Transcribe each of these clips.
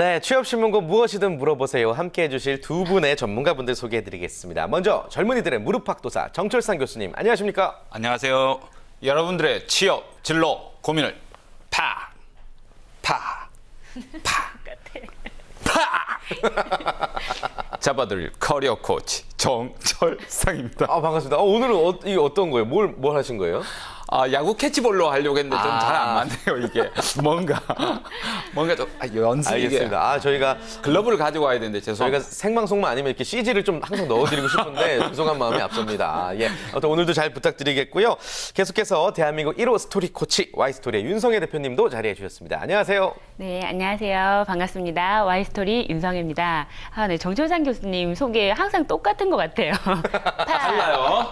네, 취업신문고 무엇이든 물어보세요. 함께해 주실 두 분의 전문가분들 소개해드리겠습니다. 먼저 젊은이들의 무릎팍도사 정철상 교수님, 안녕하십니까? 안녕하세요. 여러분들의 취업, 진로, 고민을 잡아드릴 커리어 코치 정철상입니다. 아, 반갑습니다. 오늘은 이게 어떤 거예요? 뭘 하신 거예요? 야구 캐치볼로 하려고 했는데 좀 잘 안 맞네요, 이게. 뭔가 좀 연습이 알겠습니다. 저희가 글러브를 가지고 와야 되는데 저희가 생방송만 아니면 이렇게 CG를 좀 항상 넣어드리고 싶은데 죄송한 마음이 앞섭니다. 예, 아무튼 오늘도 잘 부탁드리겠고요. 계속해서 대한민국 1호 스토리 코치 Y스토리의 윤성혜 대표님도 자리해 주셨습니다. 안녕하세요. 네, 안녕하세요. 반갑습니다. Y스토리 윤성혜입니다. 네, 정철상 교수님 소개 항상 똑같은 것 같아요. 달라요.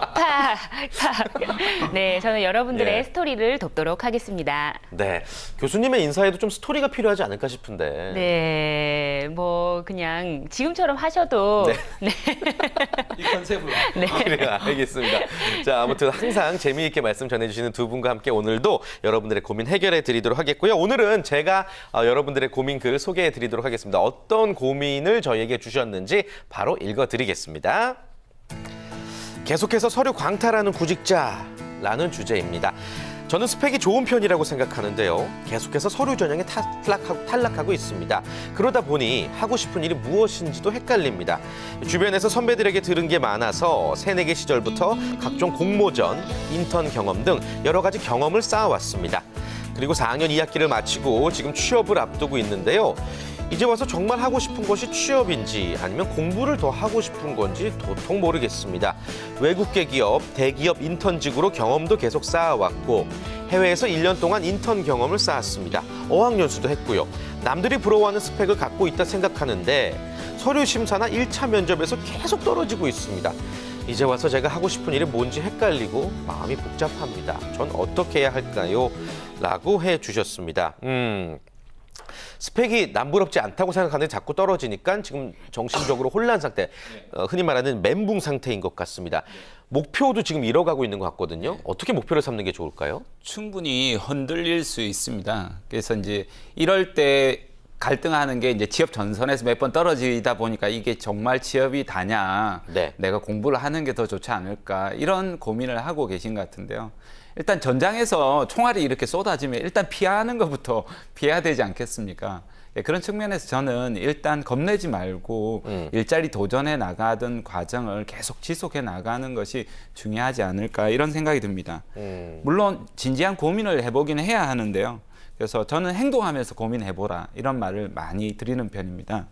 네, 저는 여러분들의 예. 스토리를 돕도록 하겠습니다. 네, 교수님의 인사에도 좀 스토리가 필요하지 않을까 싶은데. 네, 뭐 그냥 지금처럼 하셔도 네. 이 컨셉으로. 그래요, 알겠습니다. 자, 아무튼 항상 재미있게 말씀 전해주시는 두 분과 함께 오늘도 여러분들의 고민 해결해 드리도록 하겠고요. 오늘은 제가 여러분들의 고민 글 소개해 드리도록 하겠습니다. 어떤 고민을 저희에게 주셨는지 바로 읽어 드리겠습니다. 계속해서 서류 광탈하는 구직자라는 주제입니다. 저는 스펙이 좋은 편이라고 생각하는데요. 계속해서 서류 전형에 탈락하고 있습니다. 그러다 보니 하고 싶은 일이 무엇인지도 헷갈립니다. 주변에서 선배들에게 들은 게 많아서 새내기 시절부터 각종 공모전, 인턴 경험 등 여러 가지 경험을 쌓아왔습니다. 그리고 4학년 2학기를 마치고 지금 취업을 앞두고 있는데요. 이제 와서 정말 하고 싶은 것이 취업인지 아니면 공부를 더 하고 싶은 건지 도통 모르겠습니다. 외국계 기업, 대기업 인턴직으로 경험도 계속 쌓아왔고 해외에서 1년 동안 인턴 경험을 쌓았습니다. 어학연수도 했고요. 남들이 부러워하는 스펙을 갖고 있다 생각하는데 서류 심사나 1차 면접에서 계속 떨어지고 있습니다. 이제 와서 제가 하고 싶은 일이 뭔지 헷갈리고 마음이 복잡합니다. 전 어떻게 해야 할까요? 라고 해주셨습니다. 스펙이 남부럽지 않다고 생각하는데 자꾸 떨어지니까 지금 정신적으로 혼란 상태, 흔히 말하는 멘붕 상태인 것 같습니다. 목표도 지금 잃어가고 있는 것 같거든요. 어떻게 목표를 삼는 게 좋을까요? 충분히 흔들릴 수 있습니다. 그래서 이제 이럴 때 갈등하는 게 이제 취업 전선에서 몇 번 떨어지다 보니까 이게 정말 취업이 다냐, 네. 내가 공부를 하는 게 더 좋지 않을까 이런 고민을 하고 계신 것 같은데요. 일단 전장에서 총알이 이렇게 쏟아지면 일단 피하는 것부터 피해야 되지 않겠습니까? 예, 그런 측면에서 저는 일단 겁내지 말고 일자리 도전해 나가던 과정을 계속 지속해 나가는 것이 중요하지 않을까 이런 생각이 듭니다. 물론 진지한 고민을 해보긴 해야 하는데요. 그래서 저는 행동하면서 고민해보라 이런 말을 많이 드리는 편입니다.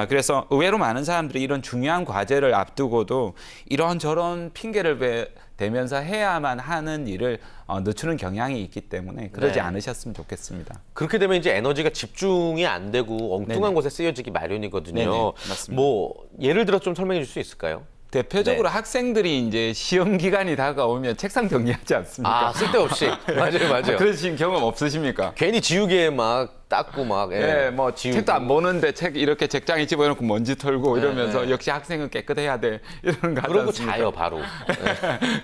그래서 의외로 많은 사람들이 이런 중요한 과제를 앞두고도 이런저런 핑계를 대면서 해야만 하는 일을 늦추는 경향이 있기 때문에 그러지 네. 않으셨으면 좋겠습니다. 그렇게 되면 이제 에너지가 집중이 안 되고 엉뚱한 네네. 곳에 쓰여지기 마련이거든요. 네네, 맞습니다. 뭐 예를 들어 좀 설명해 줄 수 있을까요? 대표적으로 학생들이 이제 시험 기간이 다가오면 책상 정리하지 않습니까? 쓸데없이. 맞아요. 그러신 경험 없으십니까? 괜히 지우개에 막 닦고 막. 네, 뭐 지우고. 책도 안 보는데 책 이렇게 책장에 집어넣고 먼지 털고 이러면서 역시 학생은 깨끗해야 돼 이런 거 하지 그러고 않습니까? 자요 바로.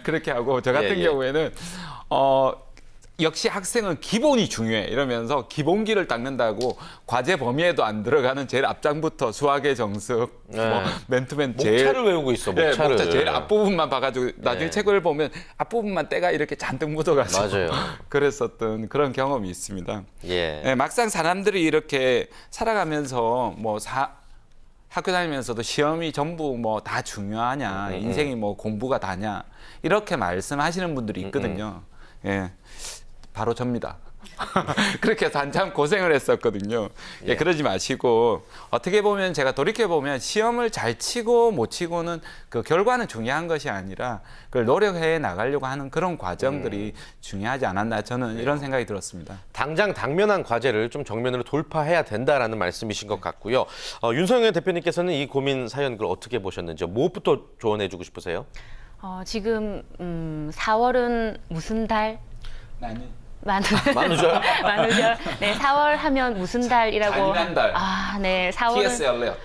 그렇게 하고 저 같은 예. 경우에는 역시 학생은 기본이 중요해 이러면서 기본기를 닦는다고 과제 범위에도 안 들어가는 제일 앞장부터 수학의 정석, 뭐 맨투맨 목차를 외우고 있어. 네, 목차를. 목차 제일 앞부분만 봐가지고 나중에 책을 보면 앞부분만 때가 이렇게 잔뜩 묻어가지고 맞아요. 그랬었던 그런 경험이 있습니다. 예. 네, 막상 사람들이 이렇게 살아가면서 학교 다니면서도 시험이 전부 뭐 다 중요하냐, 인생이 뭐 공부가 다냐 이렇게 말씀하시는 분들이 있거든요. 예, 바로 접니다. 그렇게 해서 한참 고생을 했었거든요. 예, 그러지 마시고 어떻게 보면 제가 돌이켜 보면 시험을 잘 치고 못 치고는 그 결과는 중요한 것이 아니라 그걸 노력해 나가려고 하는 그런 과정들이 중요하지 않았나 저는 이런 생각이 들었습니다. 당장 당면한 과제를 좀 정면으로 돌파해야 된다라는 말씀이신 것 같고요. 윤성현 대표님께서는 이 고민 사연 글 어떻게 보셨는지요? 무엇부터 조언해주고 싶으세요? 지금 4월은 무슨 달? 만우절. 만우절? 네, 4월 하면 무슨 달이라고. 잔인한 달. 네, 4월은 T.S. 엘리엇.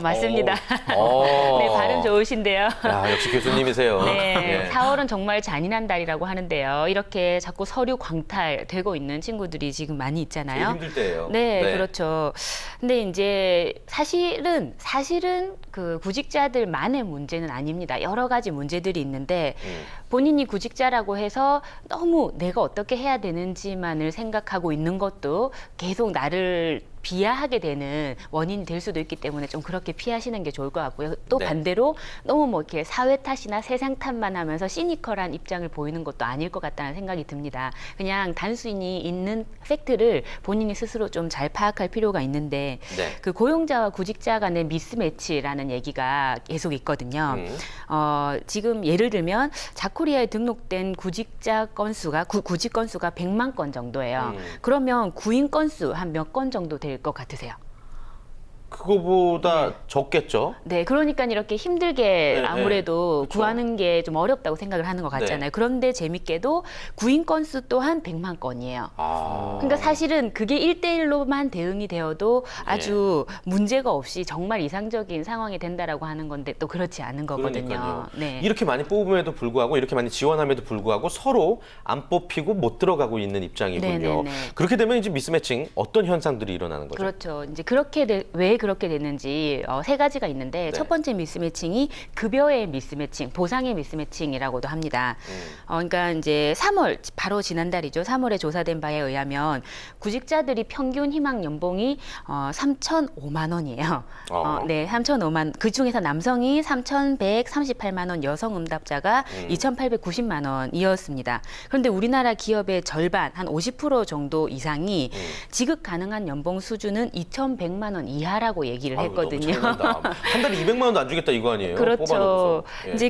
맞습니다. 오. 네, 발음 좋으신데요. 야, 역시 교수님이세요. 네, 예. 4월은 정말 잔인한 달이라고 하는데요. 이렇게 자꾸 서류 광탈되고 있는 친구들이 지금 많이 제일 있잖아요. 힘들 때예요. 네, 그렇죠. 근데 이제 사실은 그 구직자들만의 문제는 아닙니다. 여러 가지 문제들이 있는데 본인이 구직자라고 해서 너무 내가 어떻게 해야 되는지만을 생각하고 있는 것도 계속 나를 비하하게 되는 원인이 될 수도 있기 때문에 좀 그렇게 피하시는 게 좋을 것 같고요. 또 네. 반대로 너무 뭐 이렇게 사회 탓이나 세상 탓만 하면서 시니컬한 입장을 보이는 것도 아닐 것 같다는 생각이 듭니다. 그냥 단순히 있는 팩트를 본인이 스스로 좀 잘 파악할 필요가 있는데 네. 그 고용자와 구직자 간의 미스매치라는 얘기가 계속 있거든요. 지금 예를 들면 자코리아에 등록된 구직자 건수가 구직 건수가 100만 건 정도예요. 그러면 구인 건수 한 몇 건 정도 될 것 같으세요? 그거보다 적겠죠. 네, 그러니까 이렇게 힘들게 네, 아무래도 네. 그쵸. 구하는 게 좀 어렵다고 생각을 하는 것 같잖아요. 네. 그런데 재밌게도 구인 건수 또한 100만 건이에요. 아. 그러니까 사실은 그게 1대1로만 대응이 되어도 아주 문제가 없이 정말 이상적인 상황이 된다라고 하는 건데 또 그렇지 않은 거거든요. 그러니까요. 네. 이렇게 많이 뽑음에도 불구하고 이렇게 많이 지원함에도 불구하고 서로 안 뽑히고 못 들어가고 있는 입장이군요. 네네네. 그렇게 되면 이제 미스매칭 어떤 현상들이 일어나는 거죠? 그렇죠. 이제 왜 그렇게 됐는지 세 가지가 있는데 네. 첫 번째 미스매칭이 급여의 미스매칭, 보상의 미스매칭이라고도 합니다. 그러니까 이제 3월 바로 지난달이죠. 3월에 조사된 바에 의하면 구직자들이 평균 희망 연봉이 3,005만 원이에요. 네, 3,005만. 그 중에서 남성이 3,138만 원, 여성 응답자가 2,890만 원이었습니다. 그런데 우리나라 기업의 절반, 한 50% 정도 이상이 지급 가능한 연봉 수준은 2,100만 원 이하라고 얘기를 아유, 했거든요. 너무 차이난다. 한 달에 200만 원도 안 주겠다 이거 아니에요? 그렇죠. 뽑아놓고서. 예. 이제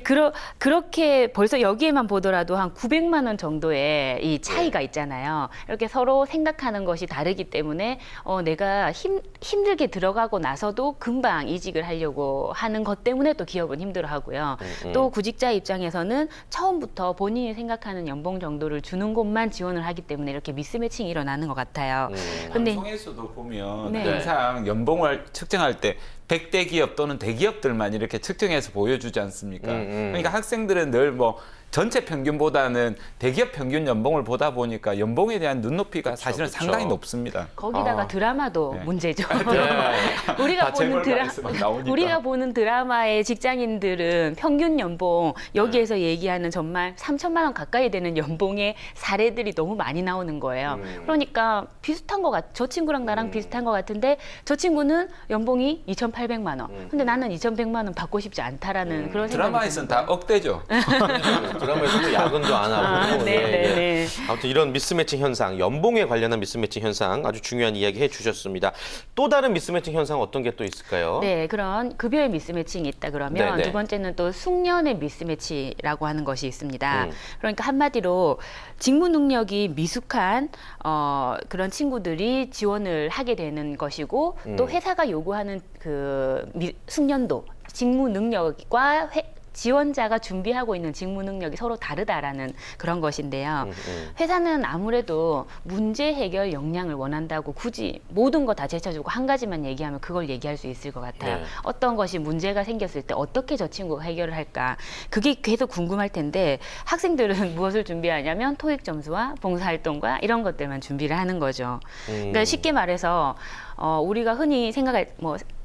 그렇게 벌써 여기에만 보더라도 한 900만 원 정도의 이 차이가 있잖아요. 이렇게 서로 생각하는 것이 다르기 때문에 내가 힘들게 들어가고 나서도 금방 이직을 하려고 하는 것 때문에 또 기업은 힘들어하고요. 또 구직자 입장에서는 처음부터 본인이 생각하는 연봉 정도를 주는 곳만 지원을 하기 때문에 이렇게 미스매칭이 일어나는 것 같아요. 근데 방송에서도 보면 네. 항상 연봉을 측정할 때 100대 기업 또는 대기업들만 이렇게 측정해서 보여주지 않습니까? 그러니까 학생들은 늘 뭐 전체 평균보다는 대기업 평균 연봉을 보다 보니까 연봉에 대한 눈높이가 사실은 그쵸. 상당히 높습니다. 거기다가 드라마도 네. 문제죠. 네. 우리가 다 보는 재벌가에서 막 나오니까. 우리가 보는 드라마의 직장인들은 평균 연봉 여기에서 얘기하는 정말 3천만 원 가까이 되는 연봉의 사례들이 너무 많이 나오는 거예요. 그러니까 비슷한 것 저 친구랑 나랑 비슷한 것 같은데 저 친구는 연봉이 2,800만 원. 근데 나는 2,100만 원 받고 싶지 않다라는 그런 생각이 드라마에서는 드는 다 억대죠. 드라마에서도 야근도 안 하고. 네, 예, 네, 예. 네. 아무튼 이런 미스매칭 현상, 연봉에 관련한 미스매칭 현상 아주 중요한 이야기 해주셨습니다. 또 다른 미스매칭 현상 어떤 게 또 있을까요? 네, 그런 급여의 미스매칭이 있다 그러면 네, 네. 두 번째는 또 숙련의 미스매치라고 하는 것이 있습니다. 그러니까 한마디로 직무 능력이 미숙한 그런 친구들이 지원을 하게 되는 것이고 또 회사가 요구하는 그 숙련도, 직무 능력과 지원자가 준비하고 있는 직무 능력이 서로 다르다라는 그런 것인데요. 회사는 아무래도 문제 해결 역량을 원한다고 굳이 모든 거 다 제쳐주고 한 가지만 얘기하면 그걸 얘기할 수 있을 것 같아요. 네. 어떤 것이 문제가 생겼을 때 어떻게 저 친구가 해결을 할까? 그게 계속 궁금할 텐데 학생들은 무엇을 준비하냐면 토익 점수와 봉사활동과 이런 것들만 준비를 하는 거죠. 그러니까 쉽게 말해서 우리가 흔히 생각할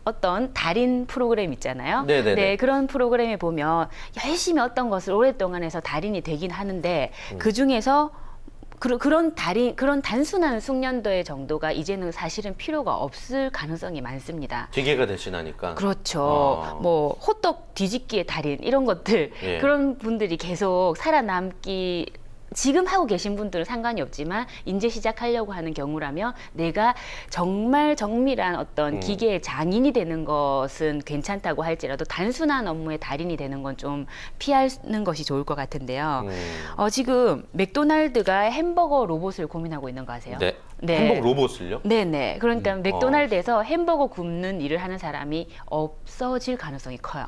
어떤 달인 프로그램 있잖아요. 네네네. 네, 그런 프로그램에 보면 열심히 어떤 것을 오랫동안 해서 달인이 되긴 하는데 그 중에서 그런 단순한 숙련도의 정도가 이제는 사실은 필요가 없을 가능성이 많습니다. 기계가 대신하니까. 그렇죠. 뭐 호떡 뒤집기의 달인 이런 것들 예. 그런 분들이 계속 살아남기 지금 하고 계신 분들은 상관이 없지만 이제 시작하려고 하는 경우라면 내가 정말 정밀한 어떤 기계의 장인이 되는 것은 괜찮다고 할지라도 단순한 업무의 달인이 되는 건 좀 피하는 것이 좋을 것 같은데요. 지금 맥도날드가 햄버거 로봇을 고민하고 있는 거 아세요? 네. 네. 행복 로봇을요? 네네. 그러니까 맥도날드에서 햄버거 굽는 일을 하는 사람이 없어질 가능성이 커요.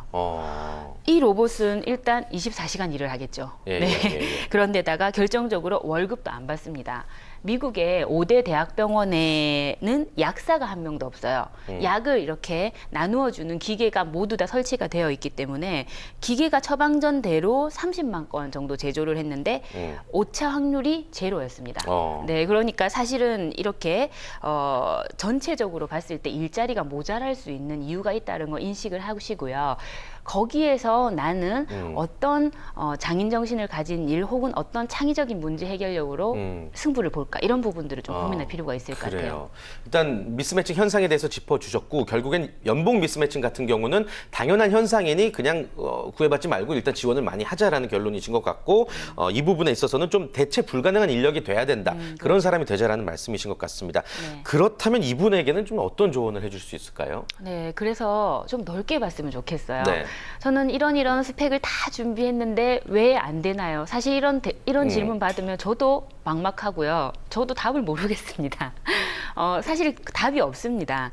이 로봇은 일단 24시간 일을 하겠죠. 예, 네. 예, 예, 예. 그런데다가 결정적으로 월급도 안 받습니다. 미국의 5대 대학병원에는 약사가 한 명도 없어요. 약을 이렇게 나누어 주는 기계가 모두 다 설치가 되어 있기 때문에 기계가 처방전대로 30만 건 정도 제조를 했는데 오차 확률이 제로였습니다. 네, 그러니까 사실은 이렇게 전체적으로 봤을 때 일자리가 모자랄 수 있는 이유가 있다는 걸 인식을 하시고요. 거기에서 나는 어떤 장인 정신을 가진 일 혹은 어떤 창의적인 문제 해결력으로 승부를 볼까 이런 부분들을 좀 고민할 필요가 있을 것 같아요. 일단 미스매칭 현상에 대해서 짚어주셨고 결국엔 연봉 미스매칭 같은 경우는 당연한 현상이니 그냥 구애받지 말고 일단 지원을 많이 하자라는 결론이신 것 같고 이 부분에 있어서는 좀 대체 불가능한 인력이 돼야 된다. 그런 사람이 되자라는 말씀이신 것 같습니다. 네. 그렇다면 이분에게는 좀 어떤 조언을 해줄 수 있을까요? 네, 그래서 좀 넓게 봤으면 좋겠어요. 네. 저는 이런 스펙을 다 준비했는데 왜 안 되나요? 사실 이런 질문 받으면 저도 막막하고요. 저도 답을 모르겠습니다. 사실 답이 없습니다.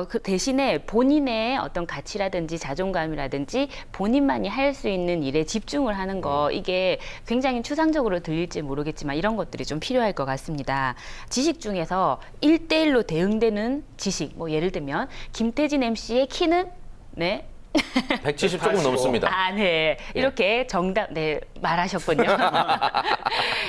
그 대신에 본인의 어떤 가치라든지 자존감이라든지 본인만이 할 수 있는 일에 집중을 하는 거 이게 굉장히 추상적으로 들릴지 모르겠지만 이런 것들이 좀 필요할 것 같습니다. 지식 중에서 1대1로 대응되는 지식, 뭐 예를 들면 김태진 MC의 키는 네. 170 조금 넘습니다. 아, 네. 이렇게 정답, 네, 말하셨군요.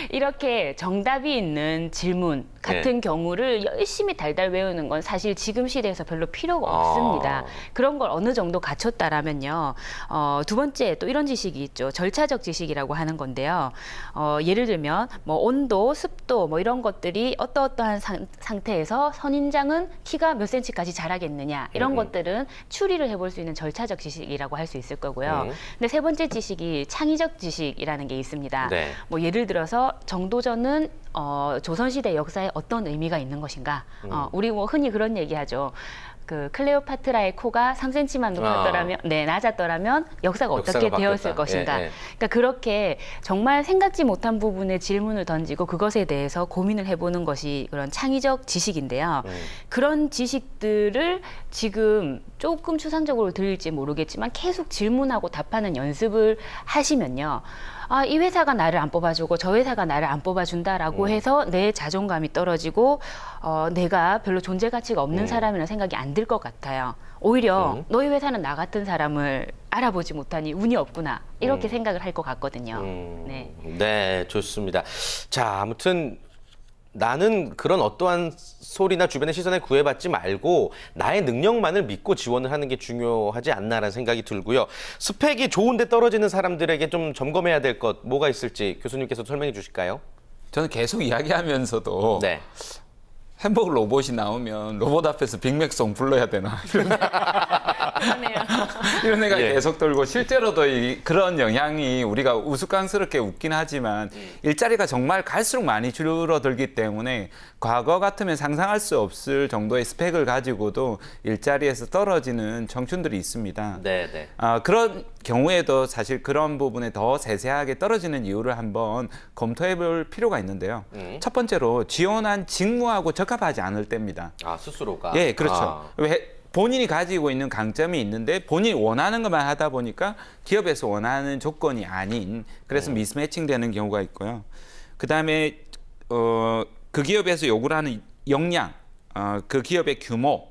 이렇게 정답이 있는 질문 같은 경우를 열심히 달달 외우는 건 사실 지금 시대에서 별로 필요가 없습니다. 그런 걸 어느 정도 갖췄다라면요. 두 번째 또 이런 지식이 있죠. 절차적 지식이라고 하는 건데요. 예를 들면 뭐 온도, 습도 뭐 이런 것들이 어떠한 상태에서 선인장은 키가 몇 센치까지 자라겠느냐 이런 것들은 추리를 해볼 수 있는 절차적 지식이라고 할 수 있을 거고요. 근데 세 번째 지식이 창의적 지식이라는 게 있습니다. 네. 뭐 예를 들어서 정도전은 조선시대 역사에 어떤 의미가 있는 것인가? 우리 뭐 흔히 그런 얘기하죠. 그 클레오파트라의 코가 3cm만 높았더라면, 네, 낮았더라면 역사가 어떻게 되었을 것인가. 예, 예. 그러니까 그렇게 정말 생각지 못한 부분에 질문을 던지고 그것에 대해서 고민을 해보는 것이 그런 창의적 지식인데요. 그런 지식들을 지금 조금 추상적으로 들릴지 모르겠지만 계속 질문하고 답하는 연습을 하시면요. 아, 이 회사가 나를 안 뽑아주고 저 회사가 나를 안 뽑아준다라고 해서 내 자존감이 떨어지고 내가 별로 존재 가치가 없는 사람이라는 생각이 안 들 것 같아요. 오히려 너희 회사는 나 같은 사람을 알아보지 못하니 운이 없구나 이렇게 생각을 할 것 같거든요. 네. 네, 좋습니다. 자, 아무튼 나는 그런 어떠한 소리나 주변의 시선에 구애받지 말고 나의 능력만을 믿고 지원을 하는 게 중요하지 않나라는 생각이 들고요. 스펙이 좋은데 떨어지는 사람들에게 좀 점검해야 될 것 뭐가 있을지 교수님께서 설명해 주실까요? 저는 계속 이야기하면서도 네. 햄버거 로봇이 나오면 로봇 앞에서 빅맥송 불러야 되나 그러네요. 이런 애가 예. 계속 돌고 실제로도 그런 영향이 우리가 우스꽝스럽게 웃긴 하지만 일자리가 정말 갈수록 많이 줄어들기 때문에 과거 같으면 상상할 수 없을 정도의 스펙을 가지고도 일자리에서 떨어지는 청춘들이 있습니다. 네, 네. 그런 경우에도 사실 그런 부분에 더 세세하게 떨어지는 이유를 한번 검토해 볼 필요가 있는데요. 첫 번째로 지원한 직무하고 적합하지 않을 때입니다. 아, 스스로가. 예, 그렇죠. 본인이 가지고 있는 강점이 있는데 본인이 원하는 것만 하다 보니까 기업에서 원하는 조건이 아닌 그래서 미스매칭 되는 경우가 있고요. 그다음에 그 기업에서 요구를 하는 역량, 그 기업의 규모,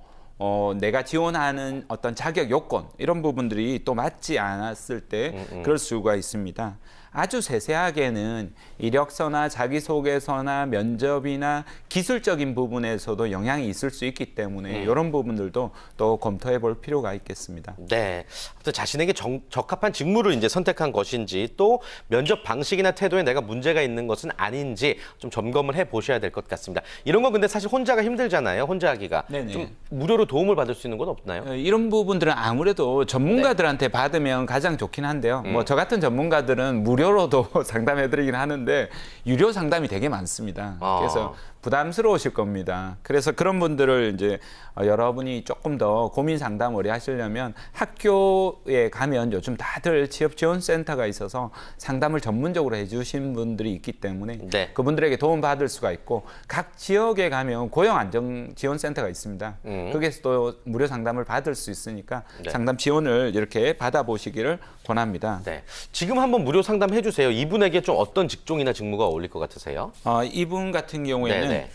내가 지원하는 어떤 자격 요건 이런 부분들이 또 맞지 않았을 때 그럴 수가 있습니다. 아주 세세하게는 이력서나 자기소개서나 면접이나 기술적인 부분에서도 영향이 있을 수 있기 때문에 이런 부분들도 또 검토해 볼 필요가 있겠습니다. 네. 아무튼 자신에게 적합한 직무를 이제 선택한 것인지 또 면접 방식이나 태도에 내가 문제가 있는 것은 아닌지 좀 점검을 해 보셔야 될 것 같습니다. 이런 건 근데 사실 혼자가 힘들잖아요. 혼자 하기가. 네네. 좀 무료로 도움을 받을 수 있는 건 없나요? 이런 부분들은 아무래도 전문가들한테 받으면 가장 좋긴 한데요. 뭐 저 같은 전문가들은 무료로도 상담해드리긴 하는데 유료 상담이 되게 많습니다. 그래서 부담스러우실 겁니다. 그래서 그런 분들을 이제 여러분이 조금 더 고민 상담 오래 하시려면 학교에 가면 요즘 다들 취업지원센터가 있어서 상담을 전문적으로 해주신 분들이 있기 때문에 네. 그분들에게 도움 받을 수가 있고 각 지역에 가면 고용안정지원센터가 있습니다. 거기에서 또 무료 상담을 받을 수 있으니까 네. 상담 지원을 이렇게 받아보시기를 권합니다. 네. 지금 한번 무료 상담해 주세요. 이분에게 좀 어떤 직종이나 직무가 어울릴 것 같으세요? 이분 같은 경우에는 네네.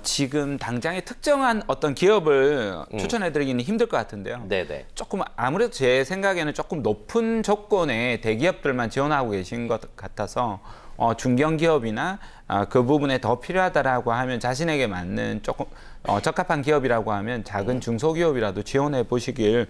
지금 당장에 특정한 어떤 기업을 추천해드리기는 힘들 것 같은데요. 네네. 조금 아무래도 제 생각에는 조금 높은 조건의 대기업들만 지원하고 계신 것 같아서 중견기업이나 그 부분에 더 필요하다라고 하면 자신에게 맞는 조금 적합한 기업이라고 하면 작은 중소기업이라도 지원해 보시길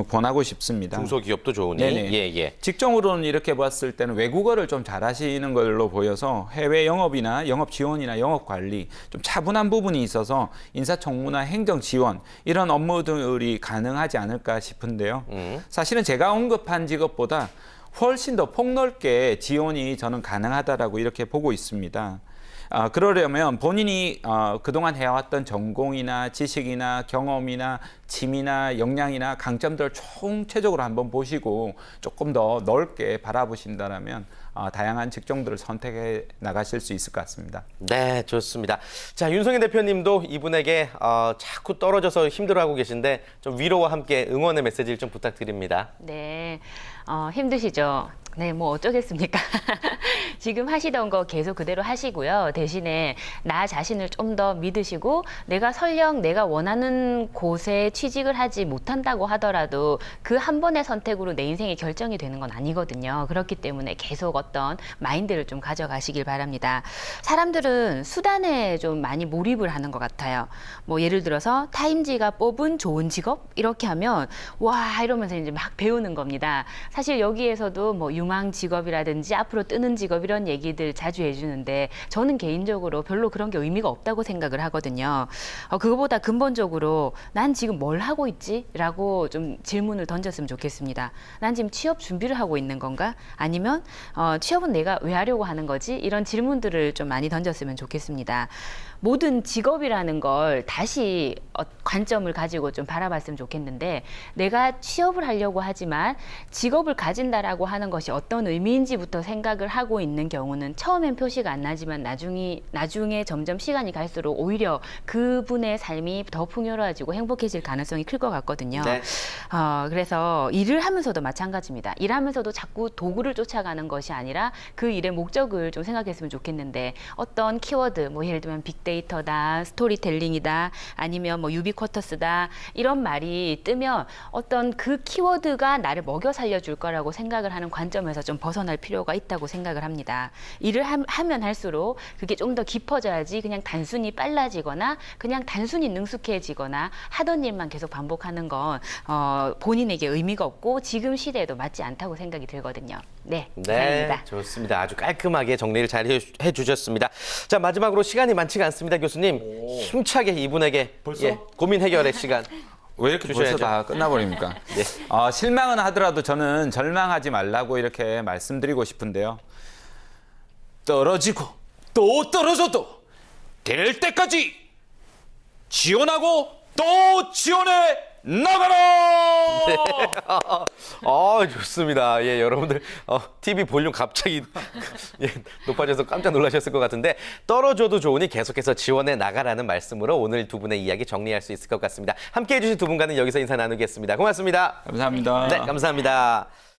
권하고 싶습니다. 중소기업도 좋으니. 네네. 예. 직종으로는 이렇게 봤을 때는 외국어를 좀 잘하시는 걸로 보여서 해외 영업이나 영업 지원이나 영업 관리 좀 차분한 부분이 있어서 인사청무나 행정 지원 이런 업무들이 가능하지 않을까 싶은데요. 사실은 제가 언급한 직업보다 훨씬 더 폭넓게 지원이 저는 가능하다라고 이렇게 보고 있습니다. 그러려면 본인이 그동안 해왔던 전공이나 지식이나 경험이나 취미나 역량이나 강점들을 총체적으로 한번 보시고 조금 더 넓게 바라보신다면 다양한 직종들을 선택해 나가실 수 있을 것 같습니다. 네, 좋습니다. 자, 윤성현 대표님도 이분에게 자꾸 떨어져서 힘들어하고 계신데 좀 위로와 함께 응원의 메시지를 좀 부탁드립니다. 네, 힘드시죠? 네, 뭐 어쩌겠습니까? 지금 하시던 거 계속 그대로 하시고요. 대신에 나 자신을 좀 더 믿으시고 내가 설령 내가 원하는 곳에 취직을 하지 못한다고 하더라도 그 한 번의 선택으로 내 인생이 결정이 되는 건 아니거든요. 그렇기 때문에 계속 어떤 마인드를 좀 가져가시길 바랍니다. 사람들은 수단에 좀 많이 몰입을 하는 것 같아요. 뭐 예를 들어서 타임지가 뽑은 좋은 직업 이렇게 하면 와 이러면서 이제 막 배우는 겁니다. 사실 여기에서도 뭐 유망 직업이라든지 앞으로 뜨는 직업 이런 얘기들 자주 해주는데 저는 개인적으로 별로 그런 게 의미가 없다고 생각을 하거든요. 그거보다 근본적으로 난 지금 뭘 하고 있지? 라고 좀 질문을 던졌으면 좋겠습니다. 난 지금 취업 준비를 하고 있는 건가? 아니면 취업은 내가 왜 하려고 하는 거지? 이런 질문들을 좀 많이 던졌으면 좋겠습니다. 모든 직업이라는 걸 다시 관점을 가지고 좀 바라봤으면 좋겠는데 내가 취업을 하려고 하지만 직업을 가진다라고 하는 것이 어떤 의미인지부터 생각을 하고 있는 경우는 처음엔 표시가 안 나지만 나중에 점점 시간이 갈수록 오히려 그분의 삶이 더 풍요로워지고 행복해질 가능성이 클 것 같거든요. 네. 그래서 일을 하면서도 마찬가지입니다. 일하면서도 자꾸 도구를 쫓아가는 것이 아니라 그 일의 목적을 좀 생각했으면 좋겠는데 어떤 키워드, 뭐 예를 들면 빅데이터다, 스토리텔링이다, 아니면 뭐 유비쿼터스다 이런 말이 뜨면 어떤 그 키워드가 나를 먹여 살려줄 거라고 생각을 하는 관점에서 좀 벗어날 필요가 있다고 생각을 합니다. 일을 하면 할수록 그게 좀 더 깊어져야지 그냥 단순히 빨라지거나 그냥 단순히 능숙해지거나 하던 일만 계속 반복하는 건 본인에게 의미가 없고 지금 시대에도 맞지 않다고 생각이 들거든요. 네, 네, 이상입니다. 좋습니다. 아주 깔끔하게 정리를 잘 해주셨습니다. 자, 마지막으로 시간이 많지가 않습니다, 교수님. 힘차게 이분에게 고민 해결의 시간. 왜 이렇게 주셔야죠. 벌써 다 끝나버립니까? 네. 실망은 하더라도 저는 절망하지 말라고 이렇게 말씀드리고 싶은데요. 떨어지고 또 떨어져도 될 때까지 지원하고 또 지원해 나가라! 좋습니다. 예, 여러분들 TV 볼륨 갑자기 높아져서 깜짝 놀라셨을 것 같은데 떨어져도 좋으니 계속해서 지원해 나가라는 말씀으로 오늘 두 분의 이야기 정리할 수 있을 것 같습니다. 함께해 주신 두 분과는 여기서 인사 나누겠습니다. 고맙습니다. 감사합니다. 네, 감사합니다.